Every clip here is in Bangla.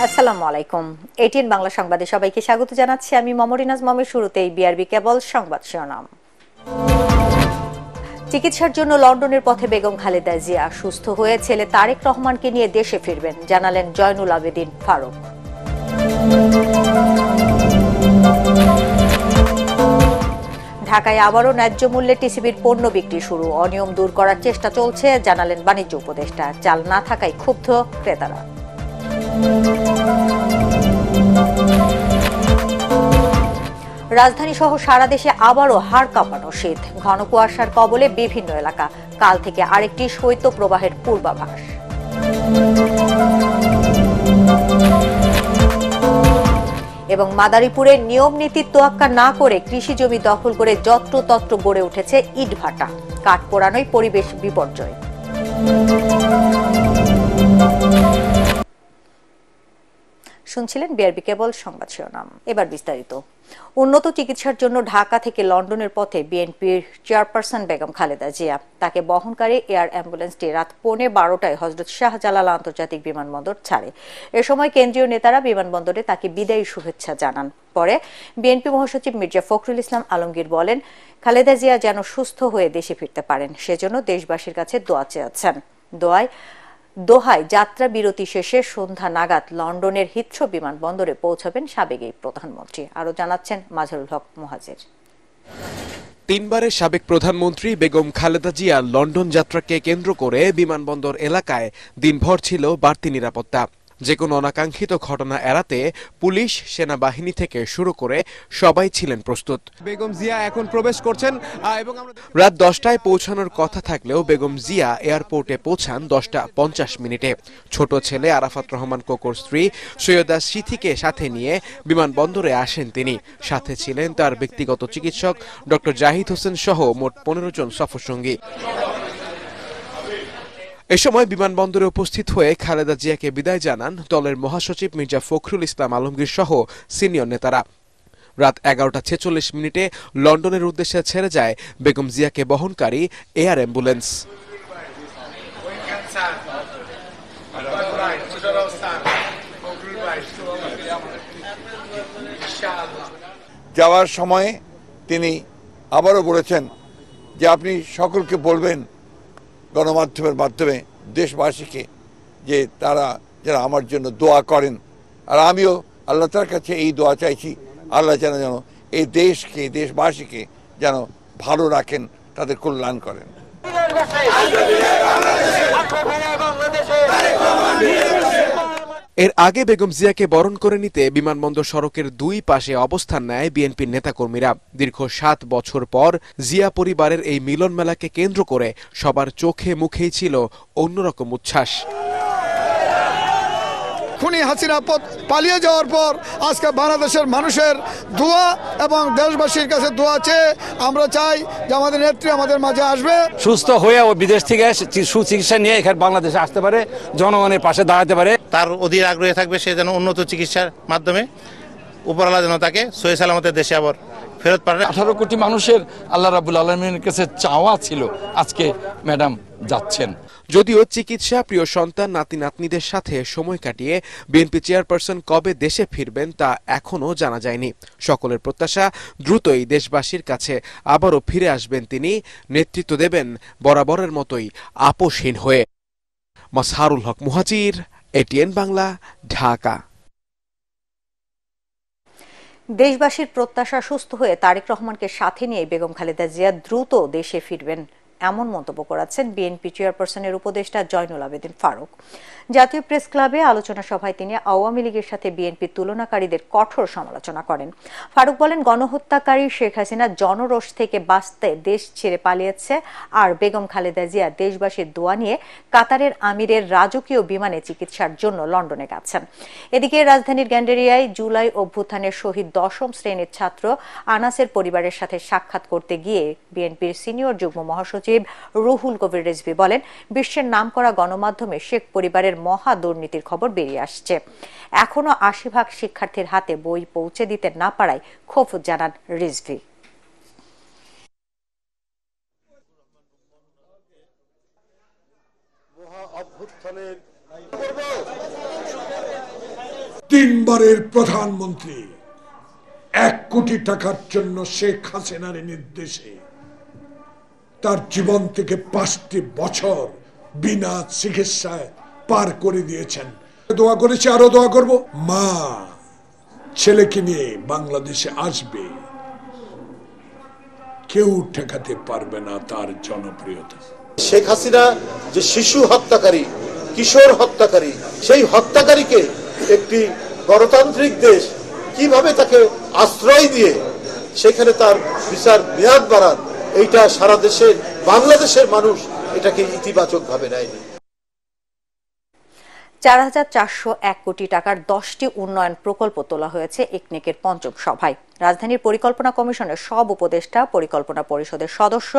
আসসালামু আলাইকুম। এটিএন বাংলা সংবাদে সবাইকে স্বাগত জানাচ্ছি আমি মমরিনাজ মমের। শুরুতেই বিআরবি কেবল সংবাদ শিরোনাম। চিকিৎসার জন্য লন্ডনের পথে বেগম খালেদা জিয়া। সুস্থ হয়ে ছেলে তারেক রহমানকে নিয়ে দেশে ফিরবেন, জানালেন জয়নুল আবেদিন ফারুক। ঢাকায় আবারও ন্যায্য মূল্যে টিসিবির পণ্য বিক্রি শুরু। অনিয়ম দূর করার চেষ্টা চলছে, জানালেন বাণিজ্য উপদেষ্টা। চাল না থাকায় ক্ষুব্ধ ক্রেতারা। রাজধানী সহ সারা দেশে আবারও হাড় কাঁপানো শীত। ঘন কুয়াশার কবলে বিভিন্ন এলাকা। কাল থেকে আরেকটি শৈত্যপ্রবাহের পূর্বাভাস। এবং মাদারীপুরে নিয়ম নীতির তোয়াক্কা না করে কৃষি জমি দখল করে যত্রতত্র গড়ে উঠেছে ইটভাটা। কাঠ পোড়ানোই পরিবেশ বিপর্যয়। শুনছিলেন বিআরবি কেবল সংবাদ শিরোনাম। এবার বিস্তারিত। উন্নত চিকিৎসার জন্য ঢাকা থেকে লন্ডনের পথে বিএনপির চেয়ারপারসন বেগম খালেদা জিয়া। তাকে বহনকারী এয়ার অ্যাম্বুলেন্সটি রাত 12:15টায় হযরত শাহজালাল আন্তর্জাতিক বিমানবন্দর ছাড়ে। এ সময় কেন্দ্রীয় নেতারা বিমানবন্দরে তাকে বিদায়ী শুভেচ্ছা জানান। পরে বিএনপি মহাসচিব মির্জা ফখরুল ইসলাম আলমগীর বলেন, খালেদা জিয়া যেন সুস্থ হয়ে দেশে ফিরতে পারেন, সেজন্য দেশবাসীর কাছে দোয়া চেয়েছেন। দোহায় যাত্রা বিরতি শেষে সন্ধ্যা নাগাদ লন্ডনের হিথ্রো বিমানবন্দরে পৌঁছাবেন সাবেক এই প্রধানমন্ত্রী। আরও জানাচ্ছেন মাজহারুল হক মুহাজির। তিনবারের সাবেক প্রধানমন্ত্রী বেগম খালেদা জিয়া লন্ডন যাত্রাকে কেন্দ্র করে বিমানবন্দর এলাকায় দিনভর ছিল বাড়তি নিরাপত্তা। যে কোনো অনাকাঙ্ক্ষিত ঘটনা এড়াতে পুলিশ, সেনাবাহিনী থেকে শুরু করে সবাই ছিলেন প্রস্তুত। বেগম জিয়া এখন প্রবেশ করছেন এবং রাত 10টায় পৌঁছানোর কথা থাকলেও বেগম জিয়া এয়ারপোর্টে পৌঁছান 10:50 ছোট ছেলে আরাফাত রহমান কোকোর স্ত্রী সৈয়দা সিথিকে সাথে নিয়ে বিমানবন্দরে আসেন তিনি। সাথে ছিলেন তার ব্যক্তিগত চিকিৎসক ডক্টর জাহিদ হোসেন সহ মোট 15 জন সফরসঙ্গী। এ সময় বিমানবন্দরে উপস্থিত হয়ে খালেদা জিয়াকে বিদায় জানান দলের মহাসচিব মির্জা ফখরুল ইসলাম আলমগীর সহ সিনিয়র নেতারা। রাত 11:46 লন্ডনের উদ্দেশ্যে ছেড়ে যায় বেগম জিয়াকে বহনকারী এয়ার অ্যাম্বুলেন্স। যাওয়ার সময় তিনি আবারও বলেছেন যে আপনি সকলকে বলবেন গণমাধ্যমের মাধ্যমে দেশবাসীকে যে তারা যেন আমার জন্য দোয়া করেন। আর আমিও আল্লাহ তাআলার কাছে এই দোয়া চাইছি, আল্লাহ যেন এই দেশকে, দেশবাসীকে যেন ভালো রাখেন, তাদের কল্যাণ করেন। এর আগে বেগম জিয়াকে বরণ করে নিতে বিমানবন্দর সড়কের দুই পাশে অবস্থান নেয় বিএনপির নেতাকর্মীরা। দীর্ঘ 7 বছর পর জিয়া পরিবারের এই মিলন মেলাকে কেন্দ্র করে সবার চোখে মুখেই ছিল অন্যরকম উচ্ছ্বাস। খুনি হাসিনা পালিয়ে যাওয়ার পর আজকে বাংলাদেশের মানুষের দোয়া এবং দেশবাসীর কাছে দোয়া চেয়ে আমরা চাই যে আমাদের নেত্রী আমাদের মাঝে আসবে, সুস্থ হয়ে ও বিদেশ থেকে সুচিকিৎসা নিয়ে এখানে বাংলাদেশে আসতে পারে, জনগণের পাশে দাঁড়াতে পারে। তার অধীর আগ্রহে থাকবে সে যেন উন্নত চিকিৎসার মাধ্যমে উপরওয়ালা যেন তাকে সহি সালামতে দেশে আবার ফেরত পারে। 18 কোটি মানুষের আল্লাহ রাব্বুল আলামিনের কাছে চাওয়া ছিল, আজকে ম্যাডাম যাচ্ছেন। যদিও চিকিৎসা, প্রিয় সন্তান, নাতি নাতনিদের সাথে সময় কাটিয়ে বিএনপি চেয়ারপারসন কবে দেশে ফিরবেন তা এখনও জানা যায়নি। সকলের প্রত্যাশা দ্রুতই দেশবাসীর কাছে আবারও ফিরে আসবেন তিনি, নেতৃত্ব দেবেন বরাবরের মতোই আপোষহীন হয়ে। মাজহারুল হক মুহাজির, এটিএন বাংলা, ঢাকা। দেশবাসীর প্রত্যাশা সুস্থ হয়ে তারেক রহমানকে সাথে নিয়ে বেগম খালেদা জিয়া দ্রুত দেশে ফিরবেন, এমন মন্তব্য করেছেন বিএনপি চেয়ারপারসনের উপদেষ্টা জয়নুল আবেদিন ফারুক। জাতীয় প্রেস ক্লাবে আলোচনা সভায় তিনি আওয়ামী লীগের সাথে বিএনপির তুলনাকারীদের কঠোর সমালোচনা করেন। ফারুক বলেন, গণহত্যাকারী শেখ হাসিনা জনরোষ থেকে বাঁচতে দেশ ছেড়ে পালিয়েছে, আর বেগম খালেদা জিয়া দেশবাসীর দোয়া নিয়ে কাতারের আমিরের রাজকীয় বিমানে চিকিৎসার জন্য লন্ডনে গেছেন। এদিকে রাজধানীর গ্যান্ডারিয়ায় জুলাই অভ্যুত্থানের শহীদ 10ম শ্রেণীর ছাত্র আনাসের পরিবারের সাথে সাক্ষাৎ করতে গিয়ে বিএনপির সিনিয়র যুগ্ম মহাসচিব রুহুল কবির রিজভী বলেন, বিশ্বের নামকরা গণমাধ্যমে শেখ পরিবারের মহা দুর্নীতির খবর বেরিয়ে আসছে। এখনো 80% শিক্ষার্থীর হাতে বই পৌঁছে দিতে না পারায় ক্ষোভ জানান রিজভী। তিনবারের প্রধানমন্ত্রী 1 কোটি টাকার জন্য শেখ হাসিনার নির্দেশে তার জীবন থেকে 5টি বছর বিনা চিকিৎসায় পার করে দিয়েছেন। দোয়া করেছি, আরো দোয়া করব। মা ছেলেকে নিয়ে বাংলাদেশে আসবে, কেউ ঠেকাতে পারবে না তার জনপ্রিয়তা। শেখ হাসিনা যে শিশু হত্যাকারী, কিশোর হত্যাকারী, সেই হত্যাকারীকে একটি গণতান্ত্রিক দেশ কিভাবে তাকে আশ্রয় দিয়ে সেখানে তার বিচার মেয়াদ বাড়ান, এইটা সারা দেশে বাংলাদেশের মানুষ এটাকে ইতিবাচক ভাবে নেয়নি। ৪,৪০১ কোটি টাকার 10টি উন্নয়ন প্রকল্প তোলা হয়েছে একনেকের পঞ্চম সভায়। রাজধানীর পরিকল্পনা কমিশনের সব উপদেষ্টা, পরিকল্পনা পরিষদের সদস্য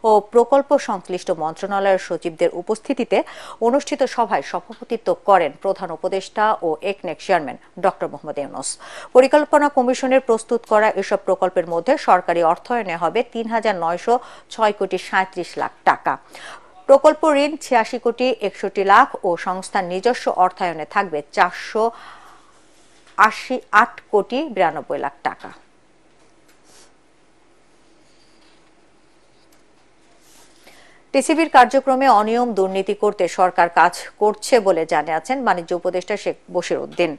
ও প্রকল্প সংশ্লিষ্ট মন্ত্রণালয়ের সচিবদের উপস্থিতিতে অনুষ্ঠিত সভায় সভাপতিত্ব করেন প্রধান উপদেষ্টা ও একনেক চেয়ারম্যান ডক্টর মোহাম্মদ ইউনূস। পরিকল্পনা কমিশনের প্রস্তুত করা এসব প্রকল্পের মধ্যে সরকারি অর্থায়নে হবে ৩,৯০৬ কোটি ৩৭ লাখ টাকা। প্রকল্প ঋণ ৮৬ কোটি ৬১ লাখ ও সংস্থার নিজস্ব অর্থায়নে থাকবে ৪৮৮ কোটি ৯২ লাখ টাকা। টিসিবির কার্যক্রমে অনিয়ম দুর্নীতি করতে সরকার কাজ করছে বলে জানিয়েছেন বাণিজ্য উপদেষ্টা শেখ বশিরউদ্দিন।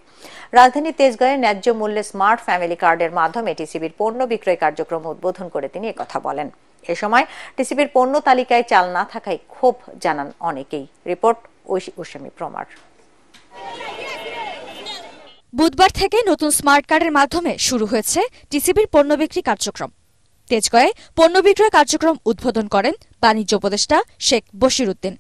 রাজধানীর তেজগাঁয়ে ন্যায্য মূল্যে স্মার্ট ফ্যামিলি কার্ডের মাধ্যমে টিসিবির পণ্য বিক্রয় কার্যক্রম উদ্বোধন করে তিনি একথা বলেন। এ সময় টিসিবির পণ্য তালিকায় চাল না থাকায় ক্ষোভ জানান অনেকেই। রিপোর্ট ঐশী প্রমার। বুধবার থেকে নতুন স্মার্ট কার্ডের মাধ্যমে শুরু হয়েছে টিসিবির পণ্য বিক্রি কার্যক্রম। তেজগাঁয়ে পণ্য বিক্রয় কার্যক্রম উদ্বোধন করেন বাণিজ্য উপদেষ্টা শেখ বশিরউদ্দিন।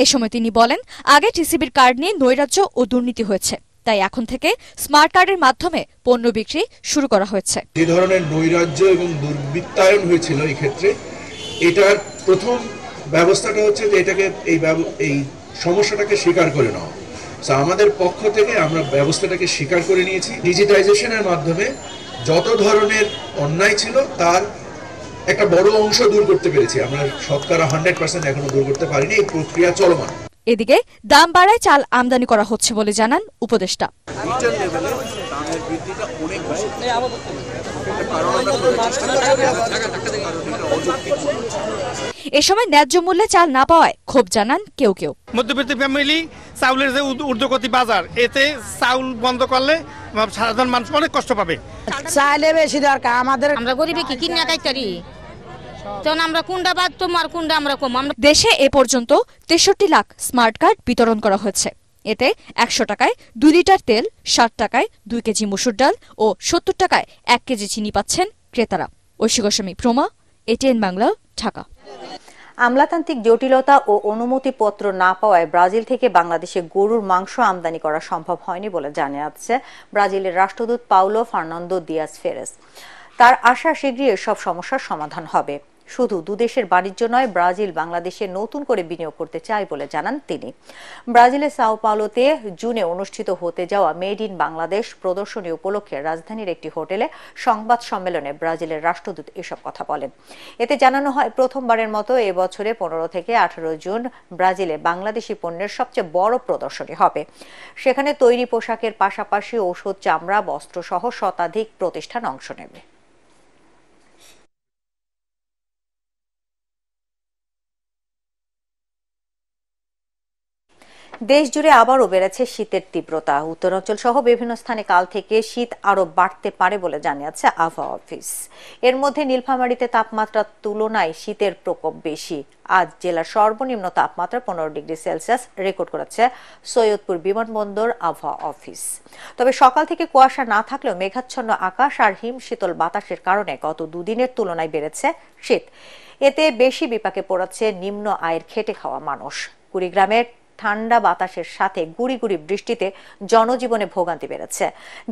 এ সময় তিনি বলেন, আগে টিসিবির কার্ড নিয়ে নৈরাজ্য ও দুর্নীতি হয়েছে, তাই এখন থেকে স্মার্ট কার্ডের মাধ্যমে পণ্য বিক্রি শুরু করা হয়েছে। যে ধরনের নৈরাজ্য এবং দুর্বৃত্তায়ন হয়েছিল এই ক্ষেত্রে, এটার প্রথম ব্যবস্থাটা হচ্ছে যে এটাকে এই সমস্যাটাকে স্বীকার করে নেওয়া। আমাদের পক্ষ থেকে আমরা ব্যবস্থাটাকে স্বীকার করে নিয়েছি। ডিজিটাইজেশনের মাধ্যমে যত ধরনের অন্যায় ছিল তার একটা বড় অংশ দূর করতে পেরেছি। আমরা শতকরা 100% এখনো দূর করতে পারিনি, এই প্রক্রিয়া চলমান। এদিকে দাম বাড়ায় চাল আমদানি করা হচ্ছে বলে জানান উপদেষ্টা। এ সময় ন্যায্য মূল্যে চাল না পাওয়ায় ক্ষোভ জানান কেউ কেউ। মধ্যবিত্ত ফ্যামিলি চাউলের যে ঊর্ধ্বগতি বাজার, এতে চাউল বন্ধ করলে সাধারণ মানুষ অনেক কষ্ট পাবে। চাইলে বেশি দরকার আমাদের, আমরা গরিবে কি কিনা খাইতারি, তখন আমরা কুন্ডা বাদ তোমার কুন্ডা আমরা কম। দেশে এ পর্যন্ত ৬৩ লাখ স্মার্ট কার্ড বিতরণ করা হয়েছে। এতে ১০০ টাকায় ২ লিটার তেল, ৬০ টাকায় ২ কেজি মসুর ডাল ও ৭০ টাকায় ১ কেজি চিনি পাচ্ছেন ক্রেতারা। ঐশী প্রমা, এটিএন বাংলা, ঢাকা। আমলাতান্ত্রিক জটিলতা ও অনুমতিপত্র না পাওয়ায় ব্রাজিল থেকে বাংলাদেশে গরুর মাংস আমদানি করা সম্ভব হয়নি বলে জানিয়েছে ব্রাজিলের রাষ্ট্রদূত পাউলো ফার্নান্দো দিয়াস ফেরেস। তার আশা শীঘ্রই এসব সমস্যার সমাধান হবে। শুধু দুদেশের বাণিজ্য নয়, ব্রাজিল বাংলাদেশে নতুন করে বিনিয়োগ করতে চায় বলে জানান তিনি। ব্রাজিলের সাও পাওলোতে জুনে অনুষ্ঠিত হতে যাওয়া মেড ইন বাংলাদেশ প্রদর্শনী উপলক্ষে রাজধানীর একটি হোটেলে সংবাদ সম্মেলনে ব্রাজিলের রাষ্ট্রদূত এসব কথা বলেন। এতে জানানো হয়, প্রথমবারের মতো এবছরে 15 থেকে 18 জুন ব্রাজিলে বাংলাদেশি পণ্যের সবচেয়ে বড় প্রদর্শনী হবে। সেখানে তৈরি পোশাকের পাশাপাশি ঔষধ, চামড়া, বস্ত্র সহ শতাধিক প্রতিষ্ঠান অংশ নেবে। দেশ জুড়ে আবারও বেড়েছে শীতের তীব্রতা। উত্তরাঞ্চল সহ বিভিন্ন স্থানে কাল থেকে শীত আরো বাড়তে পারে বলে জানিয়েছে আবহাওয়া অফিস। এর মধ্যে নীলফামারীতে তাপমাত্রার তুলনায় শীতের প্রকোপ বেশি। আজ জেলার সর্বনিম্ন তাপমাত্রা 15 ডিগ্রি সেলসিয়াস রেকর্ড করেছে সৈয়দপুর বিমানবন্দর আবহাওয়া অফিস। তবে সকাল থেকে কুয়াশা না থাকলেও মেঘাচ্ছন্ন আকাশ আর হিম শীতল বাতাসের কারণে গত দুদিনের তুলনায় বেড়েছে শীত। এতে বেশি বিপাকে পড়েছে নিম্ন আয়ের খেটে খাওয়া মানুষ। কুড়িগ্রামের ঠান্ডা বাতাসের সাথে গুড়ি গুড়ি বৃষ্টিতে জনজীবনে ভোগান্তি বেড়েছে।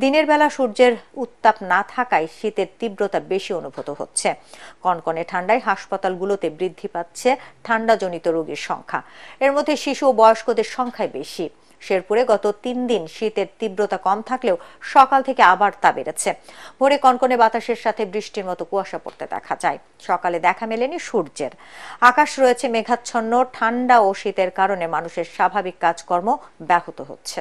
দিনের বেলা সূর্যের উত্তাপ না থাকায় শীতের তীব্রতা বেশি অনুভূত হচ্ছে। কনকনে ঠান্ডায় হাসপাতালগুলোতে বৃদ্ধি পাচ্ছে ঠান্ডাজনিত রোগীর সংখ্যা। এর মধ্যে শিশু ও বয়স্কদের সংখ্যাই বেশি। শেরপুরে গত 3 দিন শীতের তীব্রতা কম থাকলেও সকাল থেকে আবার তা বেড়েছে। ভোরে কনকনে বাতাসের সাথে বৃষ্টির মতো কুয়াশা পড়তে দেখা যায়। সকালে দেখা মেলেনি সূর্যের। আকাশ রয়েছে মেঘাচ্ছন্ন। ঠান্ডা ও শীতের কারণে মানুষের স্বাভাবিক কাজকর্ম ব্যাহত হচ্ছে।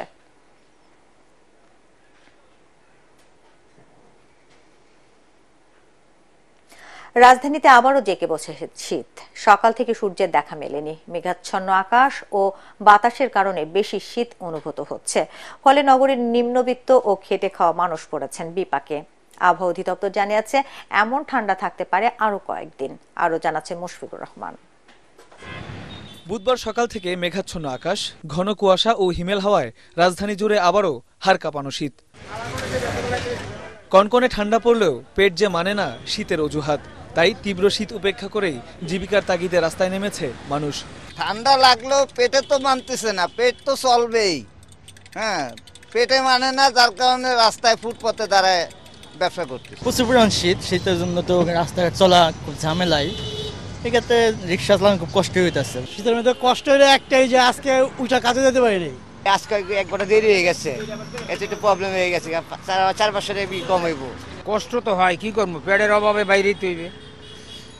রাজধানীতে আবারও জেঁকে বসেছে শীত। সকাল থেকে সূর্যের দেখা মেলেনি। মেঘাচ্ছন্ন আকাশ ও বাতাসের কারণে বেশি শীত অনুভূত হচ্ছে। ফলে নগরীর নিম্নবিত্ত ও খেটে খাওয়া মানুষ পড়েছেন বিপাকে। আবহাওয়া অধিদপ্তর জানিয়েছে এমন ঠান্ডা থাকতে পারে আরো কয়েকদিন। আরো জানাচ্ছেন মুশফিকুর রহমান। বুধবার সকাল থেকে মেঘাচ্ছন্ন আকাশ, ঘন কুয়াশা ও হিমেল হাওয়ায় রাজধানী জুড়ে আবারও হাড় কাঁপানো শীত। কনকনে ঠান্ডা পড়লেও পেট যে মানে না শীতের অজুহাত। তাই তীব্র শীত উপেক্ষা করেই জীবিকার তাগিদে রাস্তায় নেমেছে মানুষ। ঠান্ডা লাগলেও পেটে তো মানতেছে না, পেট তো চলবেই। হ্যাঁ, পেটে মানে না, যার কারণে রাস্তায় ফুটপথে দাঁড়ায় ব্যবসা করতে। প্রচুর পরিমাণ শীতের জন্য তো রাস্তাঘাট চলা খুব ঝামেলাই। এক্ষেত্রে রিক্সা চালানো খুব কষ্ট হইতেছে। শীতের মধ্যে কষ্ট হলে একটাই যে আজকে উঠা কাজে যেতে পারিনি। আজকে এক ঘন্টা দেরি হয়ে গেছে, এতে একটু প্রবলেম হয়ে গেছে। 4-5 কম হইব। কষ্ট তো হয়, কি করবো, পেটের অভাবে বাইরেই তৈরি।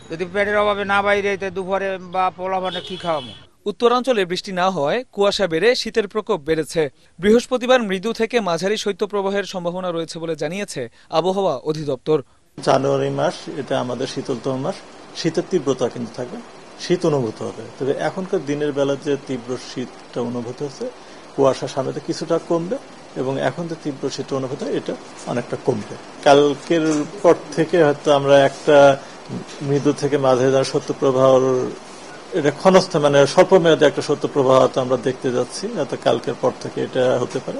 যদি পেটের অভাবে না বাইরে দুপুরে বা পোলাপানে কি খাওয়াবো। উত্তরাঞ্চলে বৃষ্টি না হওয়ায় কুয়াশা বেড়ে শীতের প্রকোপ বেড়েছে। বৃহস্পতিবার মৃদু থেকে মাঝারি শৈত্যপ্রবাহের সম্ভাবনা রয়েছে বলে জানিয়েছে আবহাওয়া অধিদপ্তর। জানুয়ারি মাস এটা আমাদের শীতলতম মাস, শীতের তীব্রতা কিন্তু থাকবে, শীত অনুভূত হবে। তবে এখনকার দিনের বেলা যে তীব্র শীতটা অনুভূত হচ্ছে, কুয়াশা সামনে কিছুটা কমবে এবং এখন যে তীব্র শীত অনুভূত হয় এটা অনেকটা কমবে। কালকের পর থেকে হয়তো আমরা একটা মৃদু থেকে মাঝারি শৈত্যপ্রবাহ, এটা ক্ষণস্থায়ী মানে স্বল্প মেয়াদে একটা শৈত্যপ্রবাহ আমরা দেখতে যাচ্ছি। হয়তো কালকের পর থেকে এটা হতে পারে।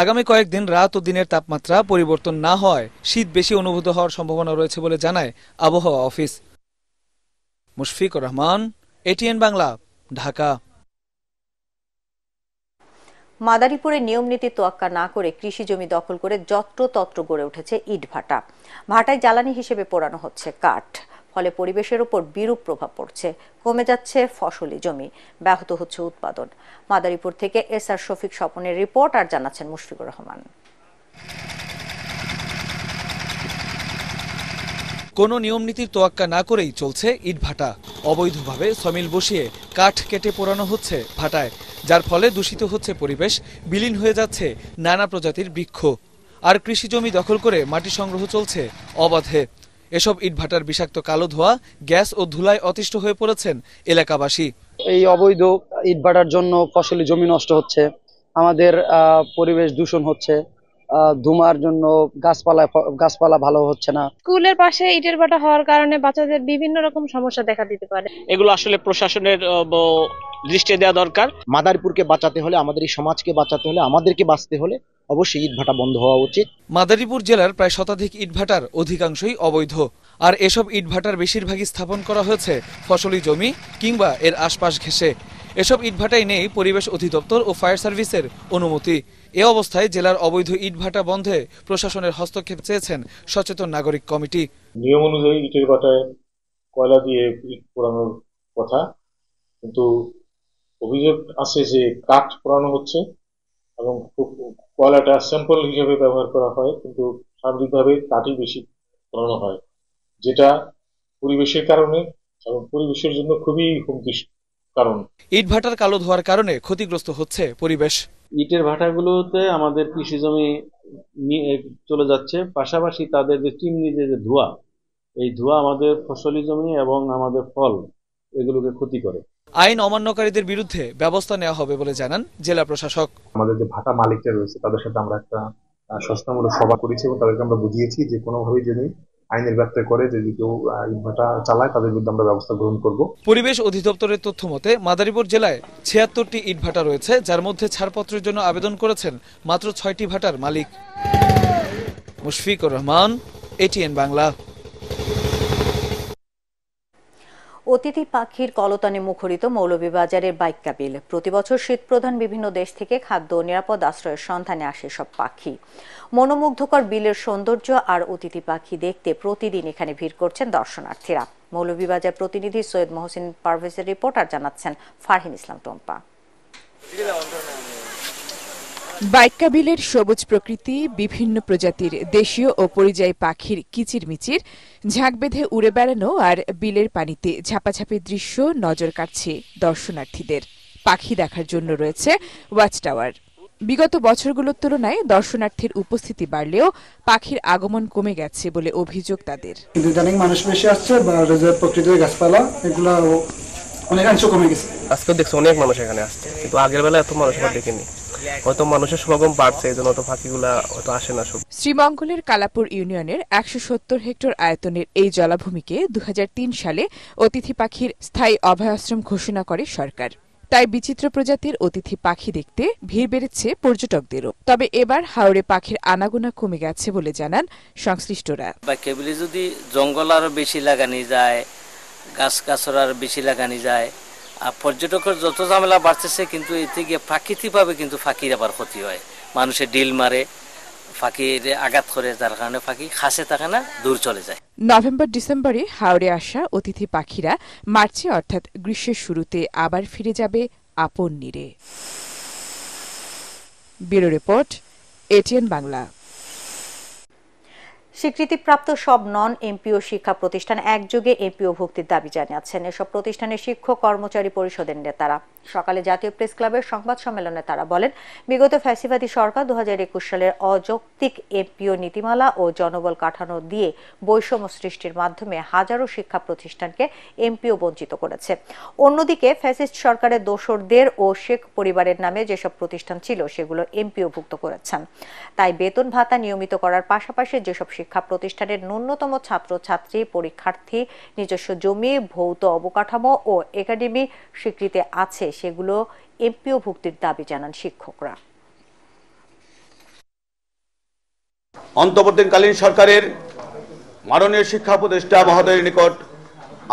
আগামী কয়েকদিন রাত ও দিনের তাপমাত্রা পরিবর্তন না হওয়ায় শীত বেশি অনুভূত হওয়ার সম্ভাবনা রয়েছে বলে জানায় আবহাওয়া অফিস। মুশফিকুর রহমান, এটিএন বাংলা, ঢাকা। মাদারীপুরে নিয়ম নীতি তোয়াক্কা না করে কৃষি জমি দখল করে যত্রতত্র গড়ে উঠেছে ইটভাটা। ভাটায় জ্বালানি হিসেবে পোড়ানো হচ্ছে কাঠ। ফলে পরিবেশের উপর বিরূপ প্রভাব পড়ছে। কমে যাচ্ছে ফসলি জমি, ব্যাহত হচ্ছে উৎপাদন। মাদারীপুর থেকে এসআর শফিক স্বপনের রিপোর্ট। আর জানাচ্ছেন মুশফিকুর রহমান। কোনো নিয়ম নীতির তোয়াক্কা না করেই চলছে ইটভাটা। অবৈধভাবে সমিল বসিয়ে কাঠ কেটে পোড়ানো হচ্ছে ভাটায়, যার ফলে দূষিত হচ্ছে পরিবেশ, বিলীন হয়ে যাচ্ছে নানা প্রজাতির বৃক্ষ। আর কৃষি জমি দখল করে মাটি সংগ্রহ চলছে অবাধে। এসব ইটভাটার বিষাক্ত কালো ধোঁয়া, গ্যাস ও ধুলায় অতিষ্ঠ হয়ে পড়েছেন এলাকাবাসী। এই অবৈধ ইটভাটার জন্য ফসলি জমি নষ্ট হচ্ছে, আমাদের পরিবেশ দূষণ হচ্ছে, ধুমার জন্য গাছপালা ভালো হচ্ছে না। স্কুলের পাশে ইটের ভাটা হওয়ার কারণে বাচ্চাদের বিভিন্ন রকম সমস্যা দেখা দিতে পারে। এগুলো আসলে প্রশাসনের দৃষ্টি দেওয়া দরকার। মাদারীপুরকে বাঁচাতে হলে, আমাদের এই সমাজকে বাঁচাতে হলে, আমাদেরকে বাঁচতে হলে অবশ্যই ইটভাটা বন্ধ হওয়া উচিত। মাদারীপুর জেলার প্রায় শতাধিক ইটভাটার অধিকাংশই অবৈধ। আর এসব ইটভাটার বেশিরভাগই স্থাপন করা হয়েছে ফসলি জমি কিংবা এর আশপাশ ঘেঁষে। এসব ইটভাটাই নেই পরিবেশ অধিদপ্তর ও ফায়ার সার্ভিসের অনুমতি। এ অবস্থায় জেলার অবৈধ ইটভাটা বন্ধে প্রশাসনের হস্তক্ষেপ চেয়েছেন সচেতন নাগরিক কমিটি। নিয়ম অনুযায়ী ইটের ভাটায় কয়লা দিয়ে ইট পোড়ানোর কথা, কিন্তু অভিযোগ আছে যে কাঠ পোড়ানো হচ্ছে এবং কয়লাটা স্যাম্পল হিসেবে ব্যবহার করা হয়, কিন্তু সার্বিকভাবে কাঠই বেশি পোড়ানো হয়, যেটা পরিবেশের কারণে এবং পরিবেশের জন্য খুবই হুমকির কারণ। ইটভাটার কালো ধোয়ার কারণে ক্ষতিগ্রস্ত হচ্ছে পরিবেশ। ইটের ভাটাগুলোতে আমাদের কৃষি জমি চলে যাচ্ছে, পাশাপাশি তাদের যে চিমনি যে ধোঁয়া, এই ধোঁয়া আমাদের ফসলি জমি এবং আমাদের ফল এগুলোকে ক্ষতি করে। আইন অমান্যকারীদের বিরুদ্ধে ব্যবস্থা নেওয়া হবে বলে জানান জেলা প্রশাসক। আমাদের যে ভাটা মালিকরা রয়েছে তাদের সাথে আমরা একটা সচেতনমূলক সভা করেছি এবং তাদেরকে আমরা বুঝিয়েছি যে কোনোভাবেই যদি আইনের ব্যত্যয় করে, যদি কেউ ইটভাটা চালায় তাদের বিরুদ্ধে আমরা ব্যবস্থা গ্রহণ করব। পরিবেশ অধিদপ্তরের তথ্য মতে মাদারীপুর জেলায় ৭৬টি ইটভাটা রয়েছে, যার মধ্যে ছাড়পত্রের জন্য আবেদন করেছেন মাত্র ৬টি ভাটার মালিক। মুশফিকুর রহমান, এটিএন বাংলা। অতিথি পাখির কলতানে মুখরিত মৌলভীবাজারের বাইক্কা বিল। প্রতিবছর শীতপ্রধান বিভিন্ন দেশ থেকে খাদ্য ও নিরাপদ আশ্রয়ের সন্ধানে আসে সব পাখি। মনোমুগ্ধকর বিলের সৌন্দর্য আর অতিথি পাখি দেখতে প্রতিদিন এখানে ভিড় করছেন দর্শনার্থীরা। মৌলভীবাজার প্রতিনিধি সৈয়দ মহসিন পারভেজের রিপোর্ট। আর জানাচ্ছেন ফারহিন ইসলাম টম্পা। বাইক্কা বিলের সবুজ প্রকৃতি, বিভিন্ন প্রজাতির দেশীয় ও পরিযায়ী পাখির কিচিরমিচির, ঝাঁক বেঁধে উড়ে বেড়ানো আর বিলের পানিতে ঝাপাঝাপির দৃশ্য নজর কাটছে দর্শনার্থীদের। পাখি দেখার জন্য রয়েছে ওয়াচ টাওয়ার। বিগত বছরগুলোর তুলনায় দর্শনার্থীর উপস্থিতি বাড়লেও পাখির আগমন কমে গেছে বলে অভিযোগ তাদের। কিন্তু ইদানিং মানুষ বেশি আসছে বা প্রকৃতির গাছপালা এগুলো অনেকাংশ কমে গেছে। আজকে দেখছি অনেক মানুষ এখানে আসছে, কিন্তু আগের বেলা এত মানুষ আমরা দেখিনি। হয়তো মানুষের সমাগম বাড়ছে, এই জন্য তো পাখিগুলা হয়তো আসে না সব। শ্রীমঙ্গলের কালাপুর ইউনিয়নের ১৭০ হেক্টর আয়তনের এই জলাভূমিকে ২০০৩ সালে অতিথি পাখির স্থায়ী অভয়াশ্রম ঘোষণা করে সরকার। তাই বিচিত্র প্রজাতির অতিথি পাখি দেখতে ভিড় বেড়েছে পর্যটকদেরও। তবে এবার হাওড়ে পাখির আনাগোনা কমে গেছে বলে জানান সংশ্লিষ্টরা। কেবলে যদি জঙ্গল আরো বেশি লাগানি যায়, গাছ গাছরা আরো বেশি লাগানি যায়, আর পর্যটকের যত ঝামেলা বাড়তেছে, কিন্তু এতে গিয়ে প্রাকৃতিকভাবে কিন্তু পাখির আবার ক্ষতি হয়। মানুষের ডিল মারে, পাখির আঘাত করে, যার কারণে পাখি খাসে থাকে না, দূর চলে যায়। নভেম্বর ডিসেম্বরে হাওড়ে আসা অতিথি পাখিরা মার্চে অর্থাৎ গ্রীষ্মের শুরুতে আবার ফিরে যাবে আপন নীড়ে। Bureau report, ATN Bangla. স্বীকৃতিপ্রাপ্ত সব নন এমপিও শিক্ষা প্রতিষ্ঠান একযোগে এমপিও ভুক্তির দাবি জানিয়েছেন এসব প্রতিষ্ঠানের শিক্ষক কর্মচারী পরিষদের নেতারা। সকালে জাতীয় প্রেস ক্লাবের সংবাদ সম্মেলনে তারা বলেন, বিগত ফ্যাসিবাদী সরকার ২০২১ সালের অযৌক্তিক এমপিও নীতিমালা ও জনবল কাঠামো দিয়ে বৈষম্য সৃষ্টির মাধ্যমে হাজারো শিক্ষা প্রতিষ্ঠানকে এমপিও বঞ্চিত করেছে। অন্যদিকে ফ্যাসিস্ট সরকারের দোসরদের ও শেখ পরিবারের নামে যেসব প্রতিষ্ঠান ছিল সেগুলো এমপিও ভুক্ত করেছেন। তাই বেতন ভাতা নিয়মিত করার পাশাপাশি যেসব শিক্ষা প্রতিষ্ঠানের ন্যূনতম ছাত্রছাত্রী, পরীক্ষার্থী, নিজস্ব জমি, ভৌত অবকাঠামো ও একাডেমি স্বীকৃতি আছে সেগুলো এমপিও ভুক্তির দাবি জানান শিক্ষকরা। অন্তর্বর্তীকালীন সরকারের মাননীয় শিক্ষা উপদেষ্টা মহোদয়ের নিকট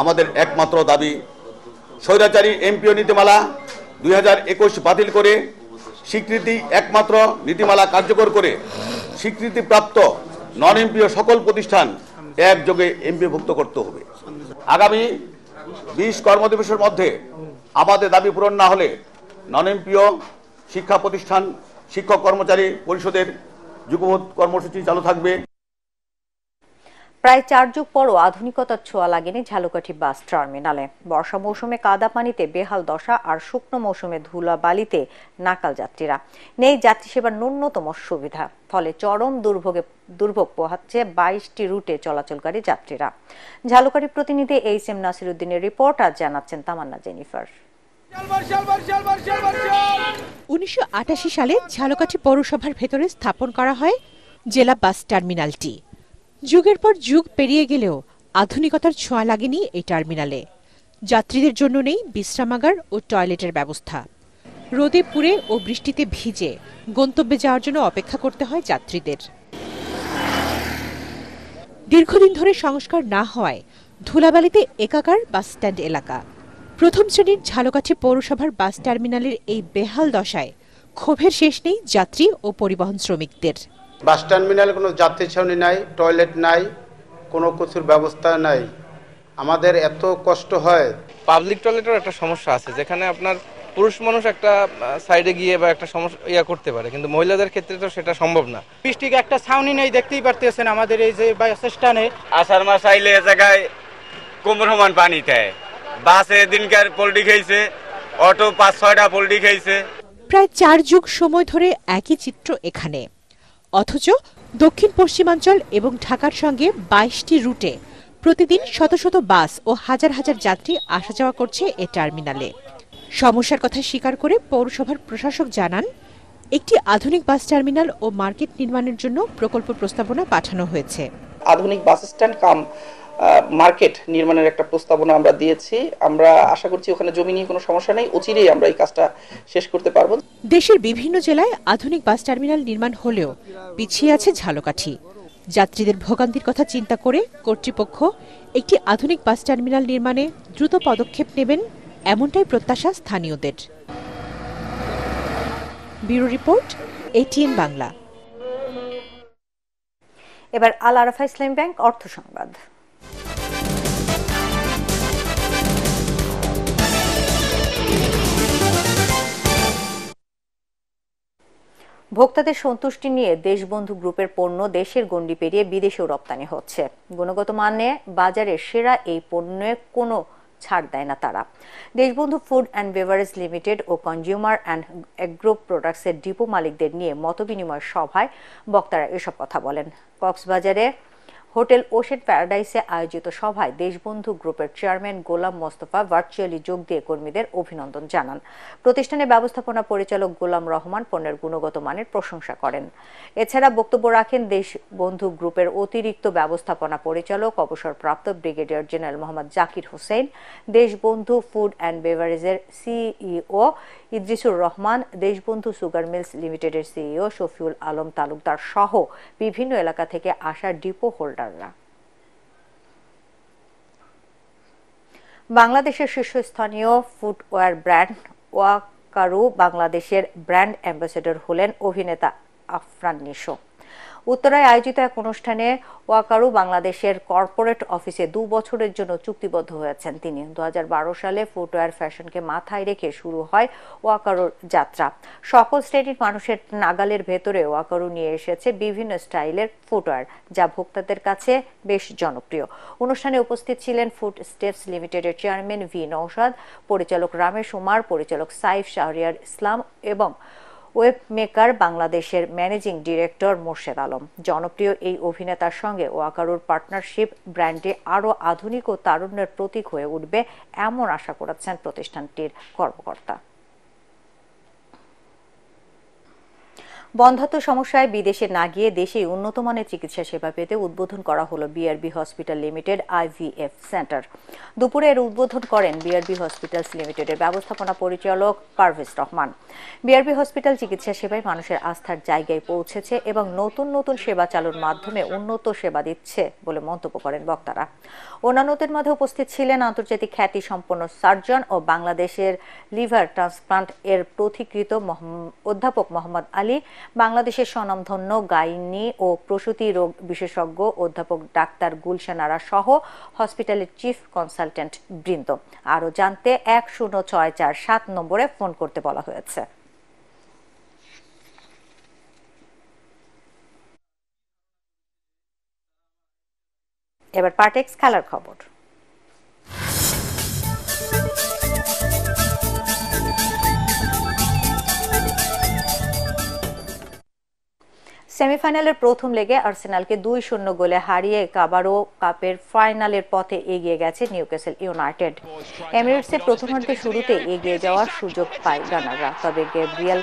আমাদের একমাত্র দাবি, স্বৈরাচারী এমপিও নীতিমালা 2021 বাতিল করে স্বীকৃতি একমাত্র নীতিমালা কার্যকর করে স্বীকৃতিপ্রাপ্ত নন এমপিও সকল প্রতিষ্ঠান একযোগে এমপিভুক্ত করতে হবে। আগামী 20 কর্মদিবসের মধ্যে আমাদের দাবি পূরণ না হলে নন এমপিও শিক্ষা প্রতিষ্ঠান শিক্ষক কর্মচারী পরিষদের যুগপৎ কর্মসূচি চালু থাকবে। প্রায় 4 যুগ পরও আধুনিকতার ছোঁয়া লাগেনি ঝালকাঠি বাস টার্মিনালে। বর্ষা মৌসুমে কাদা পানিতে বেহাল দশা আর শুকনো মৌসুমে ধুলা বালিতে নাকাল যাত্রীরা। নেই যাত্রী সেবার ন্যূনতম সুবিধা, ফলে চরম দুর্ভোগ পোহাচ্ছে 22টি রুটে চলাচলকারী যাত্রীরা। ঝালকাঠি প্রতিনিধি এইচ.এম. নাসিরউদ্দিনের রিপোর্ট, আর জানাচ্ছেন তামান্না জেনিফার। 1988 সালে ঝালকাঠি পৌরসভার ভেতরে স্থাপন করা হয় জেলা বাস টার্মিনালটি। যুগের পর যুগ পেরিয়ে গেলেও আধুনিকতার ছোঁয়া লাগেনি এই টার্মিনালে। যাত্রীদের জন্য নেই বিশ্রামাগার ও টয়লেটের ব্যবস্থা। রোদে পুড়ে ও বৃষ্টিতে ভিজে গন্তব্যে যাওয়ার জন্য অপেক্ষা করতে হয় যাত্রীদের। দীর্ঘদিন ধরে সংস্কার না হওয়ায় ধুলাবালিতে একাকার বাস স্ট্যান্ড এলাকা। প্রথম শ্রেণীর ঝালকাঠি পৌরসভার বাস টার্মিনালের এই বেহাল দশায় ক্ষোভের শেষ নেই যাত্রী ও পরিবহন শ্রমিকদের। বাস টার্মিনালে কোনো যাত্রী ছাউনি নাই, টয়লেট নাই, কোনো কিছুর ব্যবস্থা নাই। আমাদের এত কষ্ট হয়। পাবলিক টয়লেটের একটা সমস্যা আছে, যেখানে আপনার পুরুষ মানুষ একটা সাইডে গিয়ে বা একটা সমস্যা করতে পারে, কিন্তু মহিলাদের ক্ষেত্রে তো সেটা সম্ভব না। বৃষ্টির একটা ছাউনি নেই, দেখতেই পারতেছেন আমাদের এই যে বাস স্ট্যান্ডে। আষাঢ় মাস আইলে এ জায়গায় কোমর সমান পানি খায়। বাসে দিনকার পোল্ট্রি খেয়েছে, অটো 5-6টা পোল্ট্রি খেয়েছে। প্রায় 4 যুগ সময় ধরে একই চিত্র এখানে, অথচ দক্ষিণ পশ্চিমাঞ্চল এবং ঢাকার সঙ্গে 22টি রুটে প্রতিদিন শত শত বাস ও হাজার হাজার যাত্রী আসা যাওয়া করছে এ টার্মিনালে। সমস্যার কথা স্বীকার করে পৌরসভার প্রশাসক জানান, একটি আধুনিক বাস টার্মিনাল ও মার্কেট নির্মাণের জন্য প্রকল্প প্রস্তাবনা পাঠানো হয়েছে। আধুনিক বাস স্ট্যান্ড কাম মার্কেট নির্মাণের একটা প্রস্তাবনা আমরা দিয়েছি। আমরা আশা করছি ওখানে জমি নিয়ে কোনো সমস্যা নেই, অচিরেই আমরা এই কাজটা শেষ করতে পারবো। দেশের বিভিন্ন জেলায় আধুনিক বাস টার্মিনাল নির্মাণ হলেও পিছিয়ে আছে ঝালকাঠি। যাত্রীদের ভোগান্তির কথা চিন্তা করে কর্তৃপক্ষ একটি আধুনিক বাস টার্মিনাল নির্মাণে দ্রুত পদক্ষেপ নেবেন, এমনটাই প্রত্যাশা স্থানীয়দের। Bureau report, ATN Bangla. এবার আল আরাফা ইসলামী ব্যাংক অর্থ সংবাদ। ভোক্তাদের সন্তুষ্টি নিয়ে দেশবন্ধু গ্রুপের পণ্য দেশের গণ্ডি পেরিয়ে বিদেশেও রপ্তানি হচ্ছে। গুণগত মানে বাজারে সেরা এই পণ্যে কোনো ছাড় দেয় না তারা। Deshbandhu food and beverage limited ও কনজিউমার অ্যান্ড এগ্রো প্রোডাক্টসের ডিপো মালিকদের নিয়ে মতবিনিময় সভায় বক্তারা এসব কথা বলেন। কক্সবাজারে হোটেল ওশেন প্যারাডাইসে আয়োজিত সভায় দেশবন্ধু গ্রুপের চেয়ারম্যান গোলাম মোস্তফা ভার্চুয়ালি যোগ দিয়ে কর্মীদের অভিনন্দন জানান। প্রতিষ্ঠানের ব্যবস্থাপনা পরিচালক গোলাম রহমান পণ্যের গুণগত মানের প্রশংসা করেন। এছাড়া বক্তব্য রাখেন দেশবন্ধু গ্রুপের অতিরিক্ত ব্যবস্থাপনা পরিচালক অবসরপ্রাপ্ত brigadier general Mohammad Zakir Hossain, Deshbandhu food and বেভারেজের CEO Idrisur Rahman, Deshbandhu sugar mills লিমিটেডের সিইও শফিউল আলম তালুকদার সহ বিভিন্ন এলাকা থেকে আসা ডিপো হোল্ডাররা। বাংলাদেশের শীর্ষস্থানীয় ফুটওয়্যার ব্র্যান্ড ওয়াকারু বাংলাদেশের ব্র্যান্ড অ্যাম্বাসেডর হলেন অভিনেতা আফরান নিশো। উত্তরায় আয়োজিত এক অনুষ্ঠানে ওয়াকারু বাংলাদেশের কর্পোরেট অফিসে 2 বছরের জন্য চুক্তিবদ্ধ হয়েছেন তিনি। 2012 সালে ফুটওয়্যার ফ্যাশনকে মাথায় রেখে শুরু হয় ওয়াকারুর যাত্রা। সকল শ্রেণীর মানুষের নাগালের ভেতরে ওয়াকারু নিয়ে এসেছে বিভিন্ন স্টাইলের ফুটওয়্যার, যা ভোক্তাদের কাছে বেশ জনপ্রিয়। অনুষ্ঠানে উপস্থিত ছিলেন ফুড স্টেপস লিমিটেডের চেয়ারম্যান ভি নওশাদ, পরিচালক রামেশ উমার, পরিচালক সাইফ শাহরিয়ার ইসলাম এবং ওয়েব মেকার বাংলাদেশের ম্যানেজিং ডিরেক্টর মোর্শেদ আলম। জনপ্রিয় এই অভিনেতার সঙ্গে ওয়াকারুর পার্টনারশিপ ব্র্যান্ডে আরও আধুনিক ও তারুণ্যের প্রতীক হয়ে উঠবে এমন আশা করেছেন প্রতিষ্ঠানটির কর্মকর্তা। বন্ধ্যাত্ব সমস্যায় বিদেশে না গিয়ে দেশেই উন্নত মানের চিকিৎসা সেবা পেতে উদ্বোধন করা হলো BRB hospital limited IVF centre. দুপুরে এর উদ্বোধন করেন বিআরবি হসপিটালস লিমিটেডের ব্যবস্থাপনা পরিচালক পারভেজ রহমান। বিআরবি হসপিটাল চিকিৎসা সেবায় মানুষের আস্থার জায়গায় পৌঁছেছে এবং নতুন নতুন সেবা চালুর মাধ্যমে উন্নত সেবা দিচ্ছে বলে মন্তব্য করেন বক্তারা। অন্যান্যদের মধ্যে উপস্থিত ছিলেন আন্তর্জাতিক খ্যাতি সম্পন্ন সার্জন ও বাংলাদেশের লিভার ট্রান্সপ্লান্ট এর পথিকৃত অধ্যাপক মোহাম্মদ আলী, বাংলাদেশের স্বনামধন্য গাইনি ও প্রসূতি রোগ বিশেষজ্ঞ অধ্যাপক ডাক্তার গুলশান আরা সহ হসপিটালের চিফ কনসালটেন্ট বৃন্দ। আরও জানতে 10647 নম্বরে ফোন করতে বলা হয়েছে। এবার পার্টেক্স খেলার খবর। সেমিফাইনালের প্রথম লেগে আর্সেনালকে 2-0 গোলে হারিয়ে কাবারো কাপের ফাইনালের পথে এগিয়ে গেছে নিউক্যাসল ইউনাইটেড। এমিরেটসে প্রথমার্ধে শুরুতে এগিয়ে যাওয়ার সুযোগ পায় গানাররা, তবে গ্যাব্রিয়েল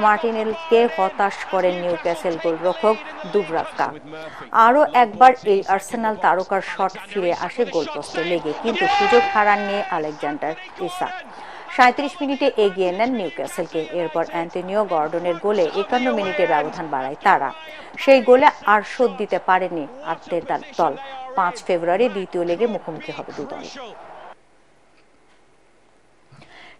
মার্টিনেলকে হতাশ করেন নিউক্যাসল গোলরক্ষক দুব্রাভকা। আরও একবার এই আর্সেনাল তারকার শট ফিরে আসে গোলপোস্টে লেগে, কিন্তু সুযোগ হারাননি আলেকজান্ডার ইসাক। 37 মিনিটে এগিয়ে নেন নিউক্যাসলকে। এরপর অ্যান্টনিও গর্ডনের গোলে 51 মিনিটে ব্যবধান বাড়ায় তারা। সেই গোলে আর শোধ দিতে পারেনি আর্তেতার দল। 5 ফেব্রুয়ারি দ্বিতীয় লেগে মুখোমুখি হবে দুদল।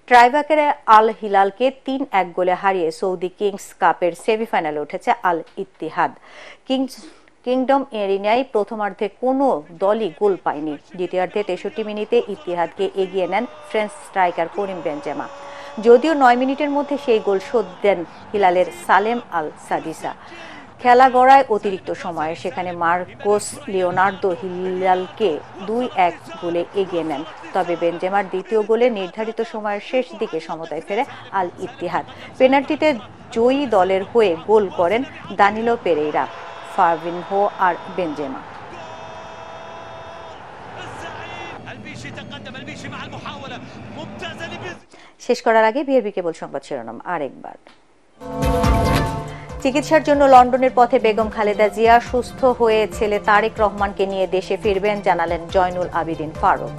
ট্রাইব্রেকারে আল হিলালকে 3-1 গোলে হারিয়ে সৌদি কিংস কাপের সেমিফাইনালে উঠেছে আল ইত্তিহাদ। কিংডম এরিনায় প্রথমার্ধে কোনো দলই গোল পায়নি। দ্বিতীয়ার্ধে 63 মিনিটে ইত্তিহাদকে এগিয়ে নেন ফ্রেঞ্চ স্ট্রাইকার করিম বেনজেমা। যদিও 9 মিনিটের মধ্যে সেই গোল শোধ দেন হিলালের সালেম আল সাদিসা। খেলা গড়ায় অতিরিক্ত সময়ে, সেখানে মার্কোস লিওনার্দো হিলালকে 2-1 গোলে এগিয়ে নেন। তবে বেনজেমার দ্বিতীয় গোলে নির্ধারিত সময়ের শেষ দিকে সমতায় ফেরে আল ইত্তিহাদ। পেনাল্টিতে জয়ী দলের হয়ে গোল করেন দানিলো পেরেইরা, ফাবিনহো আর বেনজেমা। শেষ করার আগে বিআরবি কেবল সংবাদ শিরোনাম আরেকবার। চিকিৎসার জন্য লন্ডনের পথে বেগম খালেদা জিয়া। সুস্থ হয়ে ছেলে তারেক রহমানকে নিয়ে দেশে ফিরবেন, জানালেন জয়নুল আবিদিন ফারুক।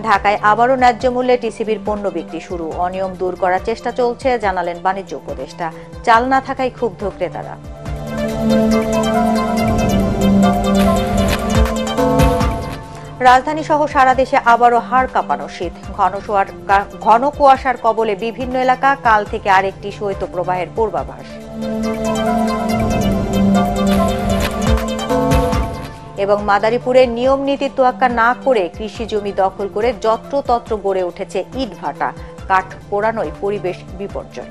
ঢাকায় আবারও ন্যায্য মূল্যে টিসিবির পণ্য বিক্রি শুরু। অনিয়ম দূর করার চেষ্টা চলছে, জানালেন বাণিজ্য উপদেষ্টা। চাল না থাকায় ক্ষুব্ধ ক্রেতারা। রাজধানী সহ সারা দেশে আবারও হাড় কাঁপানো শীত। ঘন কুয়াশার কবলে বিভিন্ন এলাকা। কাল থেকে আরেকটি শৈত্যপ্রবাহের পূর্বাভাস। এবং মাদারীপুরে নিয়ম নীতি তোয়াক্কা না করে কৃষি জমি দখল করে যত্রতত্র গড়ে উঠেছে ইটভাটা। কাঠ পোড়ানোয় পরিবেশ বিপর্যয়।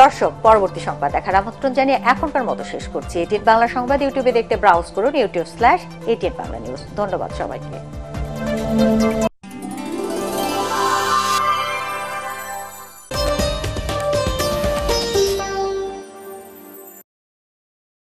দর্শক, পরবর্তী সংবাদ দেখার আমন্ত্রণ জানিয়ে এখনকার মতো শেষ করছি। এটিএন বাংলা সংবাদ ইউটিউবে দেখতে ব্রাউজ করুন youtube/ATN Bangla News। ধন্যবাদ সবাইকে।